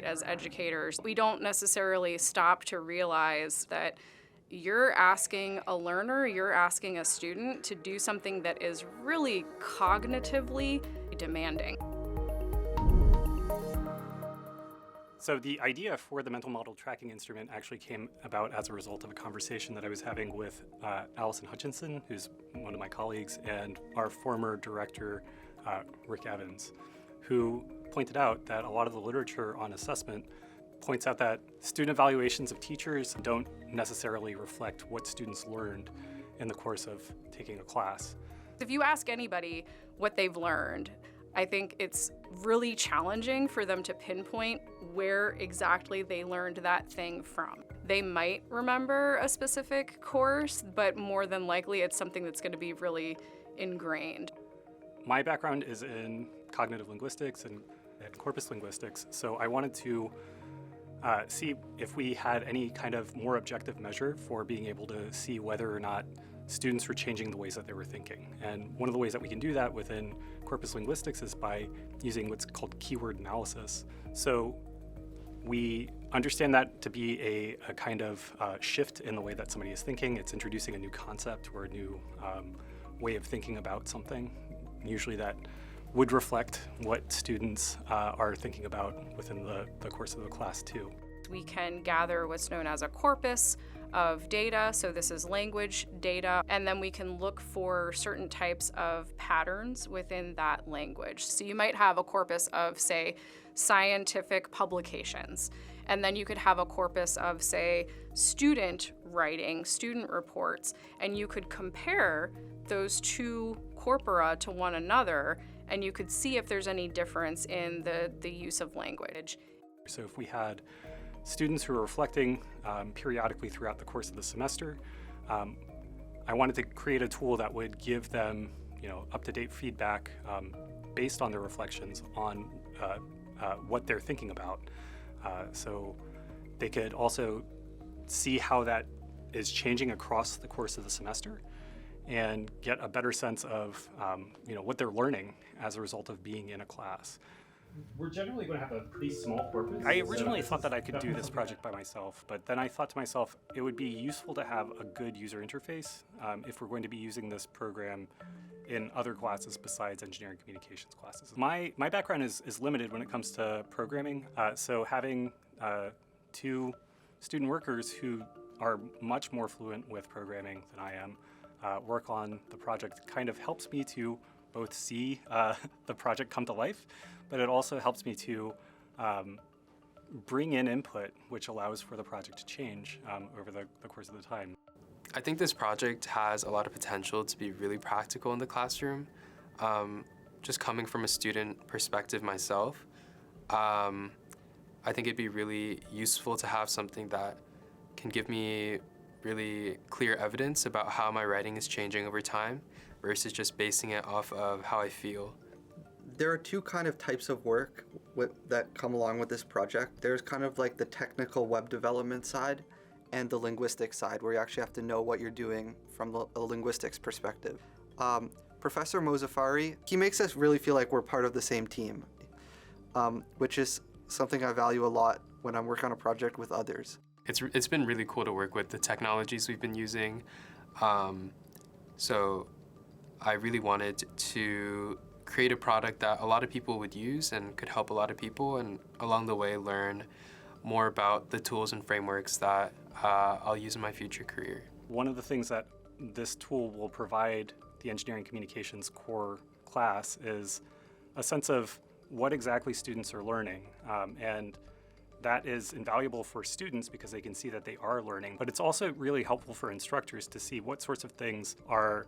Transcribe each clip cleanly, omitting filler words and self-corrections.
As educators, we don't necessarily stop to realize that you're asking a learner, you're asking a student to do something that is really cognitively demanding. So the idea for the mental model tracking instrument actually came about as a result of a conversation that I was having with Allison Hutchinson, who's one of my colleagues, and our former director, Rick Evans, who pointed out that a lot of the literature on assessment points out that student evaluations of teachers don't necessarily reflect what students learned in the course of taking a class. If you ask anybody what they've learned, I think it's really challenging for them to pinpoint where exactly they learned that thing from. They might remember a specific course, but more than likely it's something that's going to be really ingrained. My background is in cognitive linguistics and corpus linguistics, so I wanted to see if we had any kind of more objective measure for being able to see whether or not students were changing the ways that they were thinking. And one of the ways that we can do that within corpus linguistics is by using what's called keyword analysis. So we understand that to be a kind of shift in the way that somebody is thinking. It's introducing a new concept or a new way of thinking about something, usually that would reflect what students are thinking about within the course of the class too. We can gather what's known as a corpus of data, so this is language data, and then we can look for certain types of patterns within that language. So you might have a corpus of, say, scientific publications, and then you could have a corpus of, say, student writing, student reports, and you could compare those two corpora to one another, and you could see if there's any difference in the use of language. So if we had students who are reflecting periodically throughout the course of the semester, I wanted to create a tool that would give them, up-to-date feedback based on their reflections on what they're thinking about. So they could also see how that is changing across the course of the semester and get a better sense of what they're learning as a result of being in a class. We're generally going to have a pretty small corpus. I originally thought that I could do this project by myself, but then I thought to myself it would be useful to have a good user interface if we're going to be using this program in other classes besides engineering communications classes. My background is limited when it comes to programming, so having two student workers who are much more fluent with programming than I am work on the project kind of helps me to both see the project come to life, but it also helps me to bring in input, which allows for the project to change over the course of the time. I think this project has a lot of potential to be really practical in the classroom. Just coming from a student perspective myself, I think it'd be really useful to have something that can give me really clear evidence about how my writing is changing over time versus just basing it off of how I feel. There are two kind of types of work that come along with this project. There's kind of like the technical web development side and the linguistic side, where you actually have to know what you're doing from a linguistics perspective. Professor Mozaffari, he makes us really feel like we're part of the same team, which is something I value a lot when I'm working on a project with others. It's been really cool to work with the technologies we've been using. So I really wanted to create a product that a lot of people would use and could help a lot of people, and along the way learn more about the tools and frameworks that I'll use in my future career. One of the things that this tool will provide the engineering communications core class is a sense of what exactly students are learning, and that is invaluable for students because they can see that they are learning, but it's also really helpful for instructors to see what sorts of things are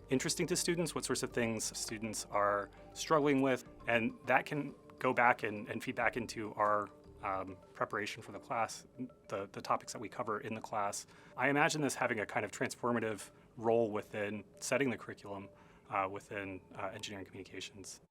interesting to students, what sorts of things students are struggling with, and that can go back and feed back into our preparation for the class, the topics that we cover in the class. I imagine this having a kind of transformative role within setting the curriculum within engineering communications.